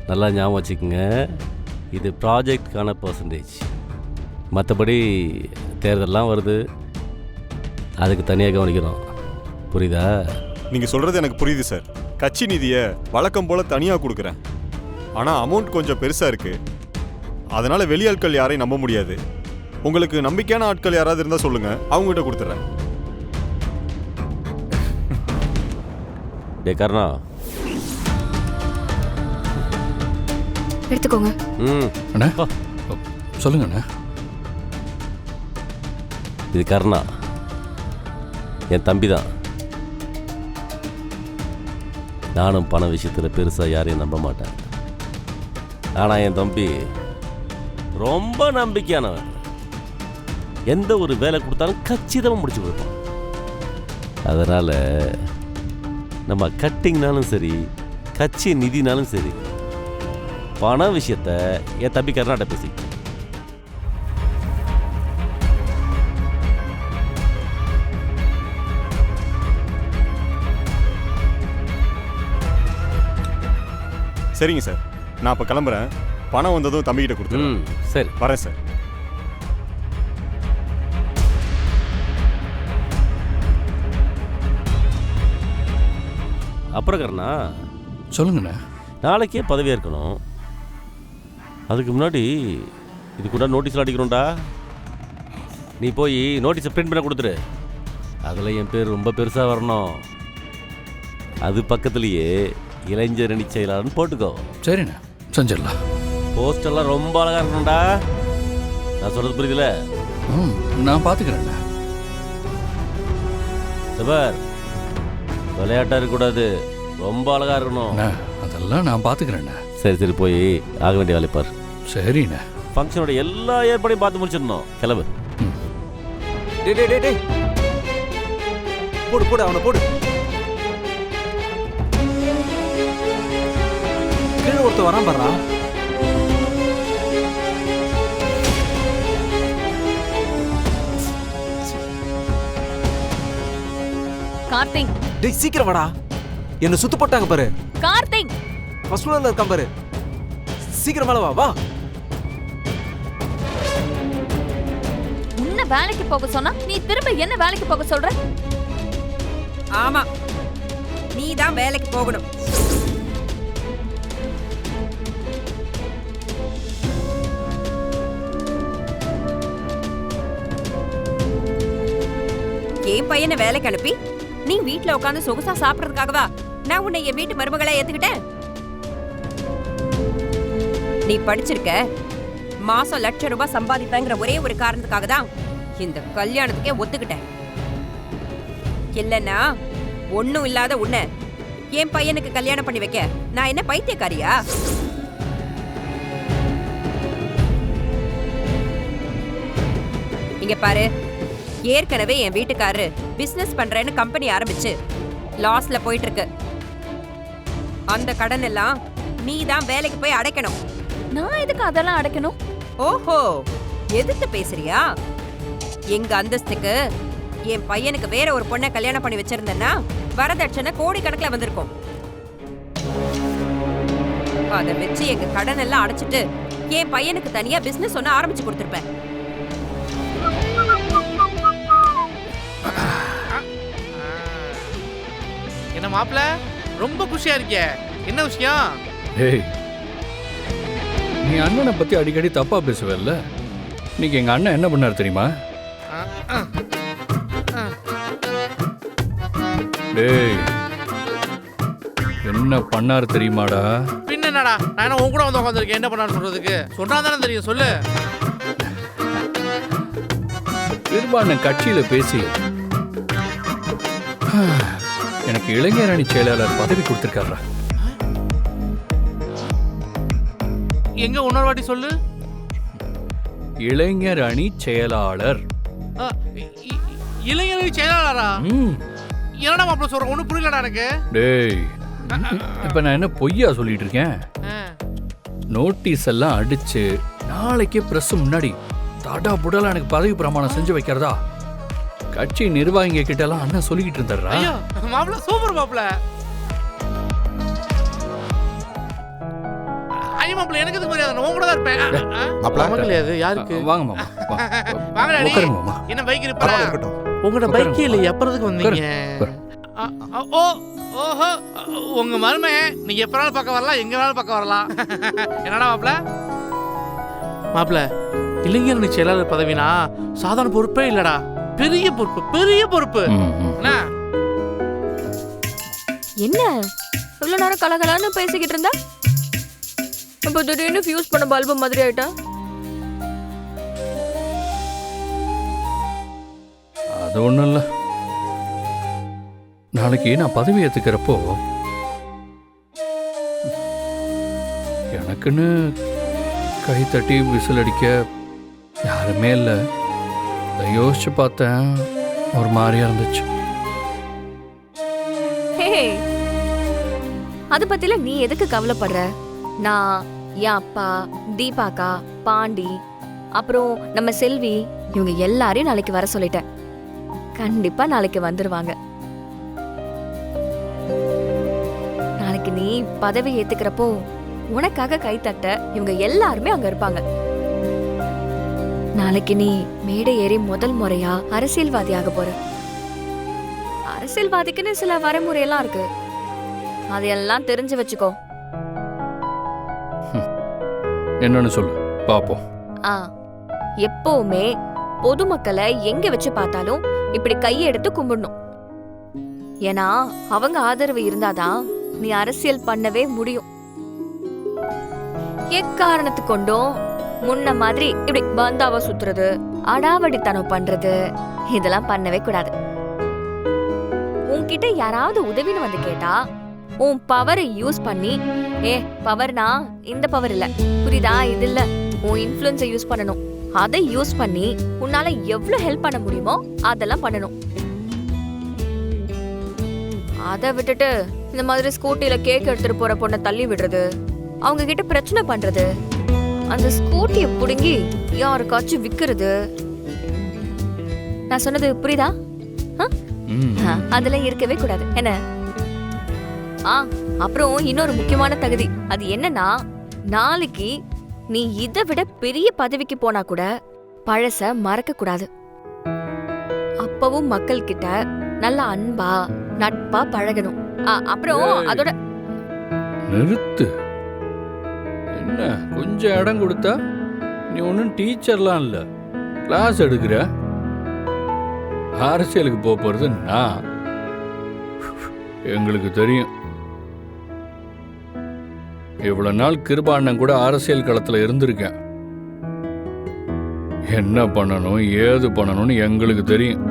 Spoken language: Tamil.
நல்லா ஞாபகம் வச்சுக்கோங்க, இது ப்ராஜெக்டுக்கான பர்சன்டேஜ். மற்றபடி தேர்தல்லாம் வருது, அதுக்கு தனியாக கவனிக்கணும். புரியுதா? நீங்கள் சொல்கிறது எனக்கு புரியுது சார். கட்சி நிதியை வழக்கம் போல் தனியாக கொடுக்குறேன். ஆனால் அமௌண்ட் கொஞ்சம் பெருசாக இருக்குது. அதனால் வெளியாட்கள் யாரையும் நம்ப முடியாது. உங்களுக்கு நம்பிக்கையான ஆட்கள் யாராவது இருந்தால் சொல்லுங்கள், அவங்ககிட்ட கொடுத்துட்றேன். டே கர்ணா, எடுத்துக்கோங்க. அண்ணா சொல்லுங்க அண்ணா. இது கர்ணா, என் தம்பி தான். நானும் பண விஷயத்தில் பெருசாக யாரையும் நம்ப மாட்டேன். ஆனால் என் தம்பி ரொம்ப நம்பிக்கையானவன். எந்த ஒரு வேலை கொடுத்தாலும் கச்சிதமாக முடிச்சு கொடுப்பான். அதனால் நம்ம கட்டிங்னாலும் சரி, கட்சி நிதினாலும் சரி, பண விஷயத்த என் தம்பி கர்நாடக பேசி. சரிங்க சார், நான் இப்போ கிளம்புறேன். பணம் வந்ததும் தம்பிக்கிட்ட கொடுத்துருவேன். சரி, வரேன் சார். அப்புறம் கர்ணா, சொல்லுங்கண்ணா. நாளைக்கே பதவியாக இருக்கணும். அதுக்கு முன்னாடி இது கூட நோட்டீஸில் அடிக்கணும்டா. நீ போய் நோட்டீஸை பிரிண்ட் பண்ண கொடுத்துரு. அதில் என் பேர் ரொம்ப பெருசாக வரணும். அது பக்கத்துலேயே இளைஞர் அணி செயலாளர்னு போட்டுக்கோ. சரிண்ணா, செஞ்சிடலாம். போஸ்டெல்லாம் ரொம்ப அழகாக இருக்கணும்டா. நான் சொல்கிறது புரியுதுல? நான் பார்த்துக்கிறேண்ணா. சபர், விளையாட்டாக இருக்கக்கூடாது, ரொம்ப அழகாக இருக்கணும். அதெல்லாம் நான் பார்த்துக்கிறேண்ணா. சரி சரி, போய் ஆக வேண்டிய வேலை பார். சரிண்ணா. ஃபங்க்ஷனோட எல்லா ஏற்பாடையும் பார்த்து முடிச்சிடணும். கிளம்பு. போடு போடு, அவனை போடு. கீழே ஒருத்தர் வரான் பாரா. கார்த்திக், டேய் சீக்கிரம் வாடா. என்ன சுத்து போட்டாங்க பாரு. கார்த்திக் ஃபர்ஸ்ட் ஃப்ளோர்ல இருக்கான் பாரு. சீக்கிரம் மேல வா வா. உன்னை வேலைக்கு போக சொன்னா நீ திரும்ப என்ன வேலைக்கு போக சொல்ற? ஆமா, நீ தான் வேலைக்கு போகணும். என் பையனை வேலைக்கு அனுப்பி நீ வீட்டுல உட்காந்து சொகுசா சாப்பிடறதுக்காகவா நான் உன்னை என் வீட்டு மருமகளை ஏத்துக்கிட்டேன்? நீ படிச்சிருக்க, மாசம் ₹1,00,000 சம்பாதிப்பேங்கிற ஒரே ஒரு காரணத்துக்காக தான் இந்த கல்யாணத்துக்கே ஒத்துக்கிட்டேன். இல்லன்னா ஒண்ணும் இல்லாத உன்னை என் பையனுக்கு கல்யாணம் பண்ணி வைக்க நான் என்ன பைத்தியக்காரியா? இங்க பாரு, ஏற்கனவே என் வீட்டுக்காரரு பிசினஸ் பண்றேன்னு கம்பெனி ஆரம்பிச்சு லாஸ்ல போயிட்டு இருக்கு. அந்த கடன் எல்லாம் நீ தான் வேலைக்கு போய் அடைக்கணும். நான் எதுக்கு அதெல்லாம் அடைக்கணும்? ஓஹோ, எதிர்த்து பேசுறியா? எங்க அந்தஸ்துக்கு என் பையனுக்கு வேற ஒரு பொண்ணை கல்யாணம் பண்ணி வச்சிருந்தேன்னா வரதட்சணை கோடிக்கணக்கில் வந்திருக்கும். அதை வச்சு எங்க கடன் எல்லாம் அடைச்சிட்டு என் பையனுக்கு தனியா பிசினஸ் ஒண்ணு ஆரம்பிச்சு கொடுத்திருப்பேன். என்ன மாப்பிள்ள, ரொம்ப குஷியா இருக்கே, என்ன விஷயம்? ஏய், நீ அண்ணனை பத்தி அடிக்கடி தப்பா பேசுவல்ல. இன்னைக்கு எங்க அண்ணன் என்ன பண்ணாரு தெரியுமா? டேய், என்ன பண்ணாரு தெரியுமாடா? பின்ன என்னடா, நான் என்ன உன் கூட வந்து உட்காந்துருக்கேன், என்ன பண்ணான்னு சொல்றதுக்கு? சொன்னா தானே தெரியும், சொல்லு. நிர்வாணம் கட்சியில பேசி எனக்கு இளைஞர் அணி செயலாளர் பதவி கொடுத்திருக்காரா? எங்க இன்னொரு வாட்டி சொல்லு. இளைஞர் அணி செயலாளர். இளைஞர் செயலாளரா? என்னடா மாப்பிள்ள சொல்ற, ஒன்னும் புரியலடா எனக்கு. டேய், இப்ப நான் என்ன பொய்யா சொல்லிட்டு இருக்கேன்? நோட்டீஸ் எல்லாம் அடிச்சு நாளைக்கே பிரஸ் முன்னாடி தாடா புடலா எனக்கு பதவி பிரமாணம் செஞ்சு வைக்கிறதா கட்சி நிர்வாகிங்க கிட்ட எல்லாம் அண்ணன் சொல்லிக்கிட்டு இருந்தாரா? மாப்பிள்ள சூப்பர் மாப்பிள்ள. மாப்பிள்ள எனக்கு எதுக்கு மரியாதை நான் உன் கூட தான் இருப்பேன் மாப்பிள. நமக்கு இல்லையா அது யாருக்கு வாங்க மாமா வாங்க டாடி உட்காருங்க மாமா என்ன பைக் இருப்பா பரவாயில்ல, இருக்கட்டும். உங்களோட உட்காருங்க. பைக்கே இல்லை எப்பறதுக்கு வந்தீங்க உட்காரு. ஓ ஓஹோ உங்க மருமை நீங்க எப்ப வேணாலும் பார்க்க வரலாம் எங்க வேணாலும் பார்க்க வரலாம் என்னடா மாப்பிள்ள மாப்பிள்ள இளைஞர் செயலாளர் பதவினா சாதாரண பொறுப்பே இல்லடா பெரிய பொறுப்பு பெரிய பொறுப்பு என்ன என்ன இவ்வளவு நேரம் கலகலான்னு பேசிக்கிட்டு இருந்தா அப்ப திடீர்னு ஃபியூஸ் பண்ண பல்பு மாதிரி ஆயிட்டா? அது ஒன்றும் இல்லை. நாளைக்கு நான் பதவி ஏற்றுக்கிறப்போ எனக்குன்னு கை தட்டி விசில் அடிக்க யாருமே இல்லை. அதை யோசிச்சு பார்த்தேன், ஒரு மாதிரியா இருந்துச்சு. ஹே அது பத்தில நீ எதுக்கு கவலைப்படுற? நான் என் அப்பா, தீபாக்கா, பாண்டி, அப்புறம் நம்ம செல்வி இவங்க எல்லாரையும் நாளைக்கு வர சொல்லிட்டேன். கண்டிப்பா நாளைக்கு வந்துருவாங்க. நாளைக்கு நீ பதவி ஏத்துக்கிறப்போ உனக்காக கை தட்ட இவங்க எல்லாருமே அங்க இருப்பாங்க. நாளைக்கு நீ மேடை ஏறி முதல் முறையா அரசியல்வாதியாக போற. அரசியல்வாதிக்குன்னு சில வரைமுறையெல்லாம் இருக்கு, அதையெல்லாம் தெரிஞ்சு வச்சுக்கோ. என்னன்னு சொல்லு பாப்போம். எப்பவுமே பொதுமக்களை எங்க வச்சு பார்த்தாலும் இப்படி கையெடுத்து கும்பிடணும். ஏன்னா அவங்க ஆதரவு இருந்தாதான் நீ அரசியல் பண்ணவே முடியும். எக்காரணத்து கொண்டும் முன்ன மாதிரி இப்படி பந்தாவா சுத்துறது, அடாவடித்தனம் பண்றது இதெல்லாம் பண்ணவே கூடாது. உன்கிட்ட யாராவது உதவின்னு வந்து கேட்டா உன் பவரை யூஸ் பண்ணி, பவர்னா இந்த பவர் இல்ல புரியுதா, இது இல்ல, உன் இன்ஃப்ளூயன்ஸை யூஸ் பண்ணணும். அதை யூஸ் பண்ணி உன்னால எவ்வளவு ஹெல்ப் பண்ண முடியுமோ அதெல்லாம் பண்ணணும். அதை விட்டுட்டு இந்த மாதிரி ஸ்கூட்டில கேக் எடுத்துட்டு போற பொண்ணை தள்ளி விடுறது, அவங்க கிட்ட பிரச்சனை பண்றது, அந்த ஸ்கூட்டியை புடுங்கி யாருக்காச்சும் விக்கிறது, நான் சொன்னது புரியுதா? அதெல்லாம் இருக்கவே கூடாது என்ன? அப்புறம் இன்னொரு முக்கியமான தகுதி, அது என்னன்னா நாளைக்கு நீ இதை விட பெரிய பதவிக்கு போனா கூட பழச மறக்க கூடாது. அப்பவும் மக்கள் கிட்ட நல்ல அன்பா நட்பா பழகணும். அப்புறம் அதோட நிறுத்து. என்ன கொஞ்சம் இடம் கொடுத்தா நீ ஒன்றும் டீச்சர்லாம் இல்லை, கிளாஸ் எடுக்கிற. அரசியலுக்கு போறது நான், எங்களுக்கு தெரியும். இவ்வளவு நாள் கிருபாண்ணன் கூட அரசியல் களத்துல இருந்திருக்கேன். என்ன பண்ணணும் ஏது பண்ணணும்னு எங்களுக்கு தெரியும்.